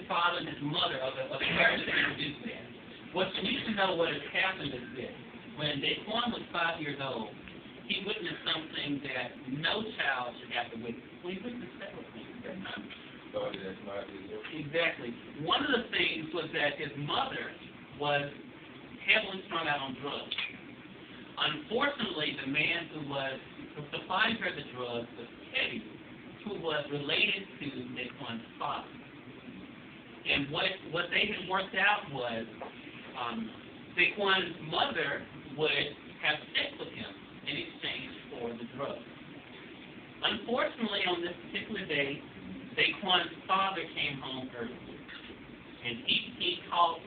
father and his mother of the parents that introduced that. What you need to know what has happened is this. When Daquan was 5 years old, he witnessed something that no child should have to witness. Well, he witnessed several things at that time. Exactly. One of the things was that his mother was heavily strung out on drugs. Unfortunately, the man who was supplying her the drugs was Teddy, who was related to Daquan's father. And what they had worked out was Daquan's mother would have sex with him in exchange for the drugs. Unfortunately, on this particular day, Daquan's father came home early, and he called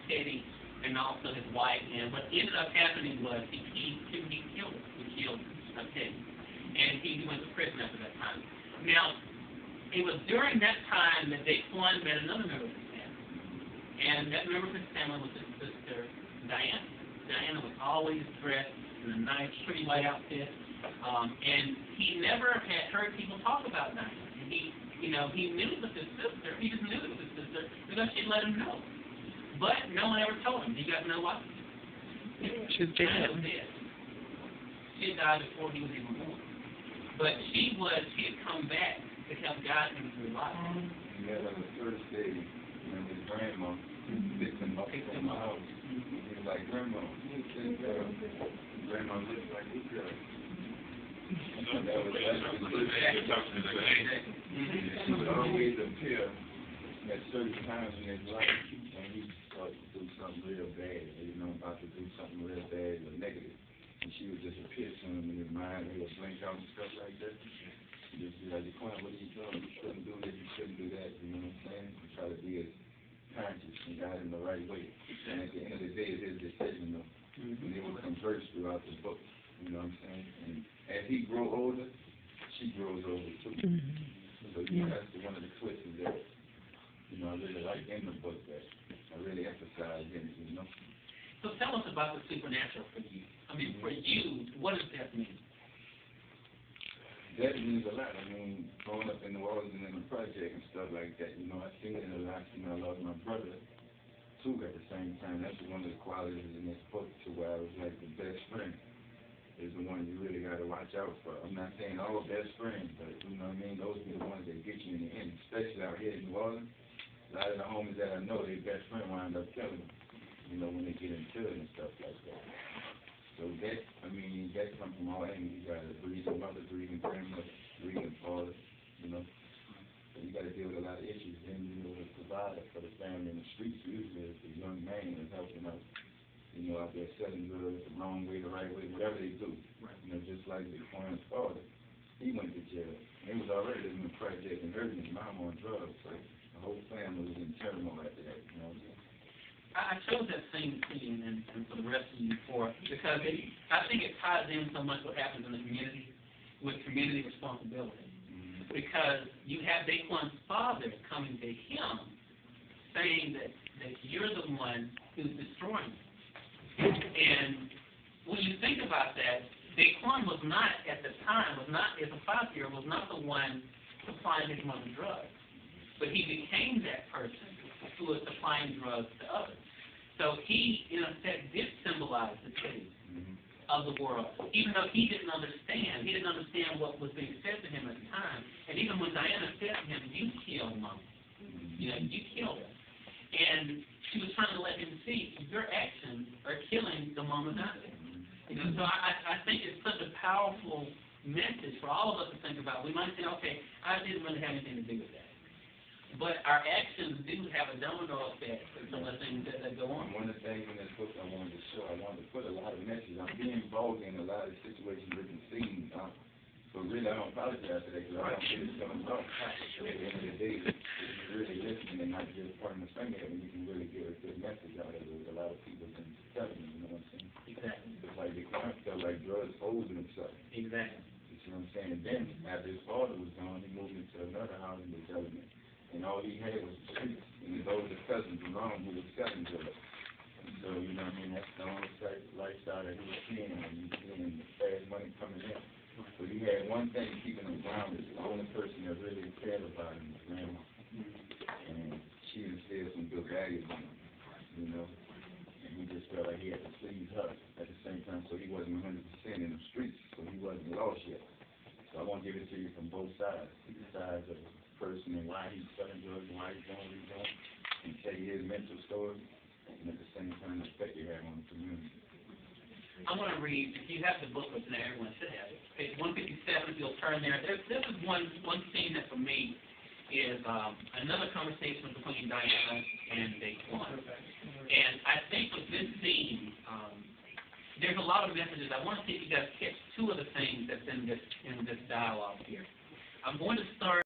Teddy and also his wife, and what ended up happening was he killed Teddy, and he went to prison after that time. Now, it was during that time that Daquan met another member of his family, and that member of his family was his sister, Diana. Diana was always dressed in a nice, pretty white outfit, and he never had heard people talk about Diana. And he knew it was his sister. He just knew it was his sister because she'd let him know. But no one ever told him. You guys know why? She's dead. She died before he was even born. But she had come back to help guide him through life. Yeah, on the first day, when his grandma picked him up from my house, he was like, Grandma, who's this girl? Grandma looked like this girl. That was she would always appear at certain times in his life when he started to do something real bad, about to do something real bad or negative. And she would just appear to him in his mind, he would blink out and stuff like that. She'd just be like, what are you doing? You shouldn't do this, you shouldn't do that, you know what I'm saying? And try to be as conscious and guide him the right way. And at the end of the day, it's his decision, though. And it will converse throughout the book, you know what I'm saying? And as he grows older, she grows older too. So that's one of the twists that, I really like in the book that I really emphasize in it, So tell us about the supernatural for you. I mean, for you, what does that mean? That means a lot. I mean, growing up in New Orleans and in the project and stuff like that, I seen it a lot. I lost my brother, too, at the same time. That's one of the qualities in this book, to where I was like the best friend. Is the one you really got to watch out for. I'm not saying all best friends, but you know what I mean? Those are the ones that get you in the end, especially out here in New Orleans. A lot of the homies that I know, their best friend wind up killing them, when they get into it and stuff like that. So that comes from all angles. You got a breathing mother, breathing grandmother, breathing father, So you got to deal with a lot of issues. Then you're a provider for the family in the streets. Usually it's a young man that's helping out. Out there selling drugs the wrong way, the right way, whatever they do. Right. Just like Daquan's father, he went to jail. He was already living in the project and hurting his mom on drugs, so the whole family was in turmoil after that. I chose that same scene and for the rest of you because I think it ties in so much what happens in the community with community responsibility. Because you have Daquan's father coming to him saying that you're the one who's destroying him. And when you think about that, Daquan was not, at the time, as a 5-year-old, was not the one supplying his mother drugs. But he became that person who was supplying drugs to others. So he, in effect, did symbolize the Teddy of the world, even though he didn't understand. He didn't understand what was being said to him at the time. And even when Diana said to him, you killed Mom. You killed her. And she was trying to let him see your actions are killing the mama Diana. So I think it's such a powerful message for all of us to think about. We might say, okay, I didn't really have anything to do with that. But our actions do have a domino effect for some of the things that go on. One of the things in this book I wanted to show, I wanted to put a lot of messages. I'm being involved in a lot of situations written scenes. But really, I don't apologize for that because I don't think it's coming off. At the end of the day, if you're really listening and not just pointing the finger at me, you can really get a good message out of it. A lot of people can tell me, you know what I'm saying? Exactly. It's like they felt like drugs owed themselves. Exactly. You see what I'm saying? And then, after his father was gone, he moved into another housing development. And all he had was the streets. And his older cousin, Jerome, who was selling drugs. So, that's the only lifestyle that he was seeing. And he was seeing the fast money coming in. But he had one thing keeping him grounded. The only person that really cared about him was Grandma. And she values in him, you know. And he just felt like he had to please her at the same time, so he wasn't 100% in the streets, so he wasn't lost yet. So I want to give it to you from both sides, the sides of the person and why he's selling drugs and why he's doing what he's doing, and tell you his mental story, and at the same time the effect you have on the community. I want to read, if you have the booklet there, everyone should have it. Page 157, if you'll turn there. This is one scene that for me is another conversation between Diana and Daquan. And I think with this scene, there's a lot of messages. I want to see if you guys catch two of the things that's in this dialogue here. I'm going to start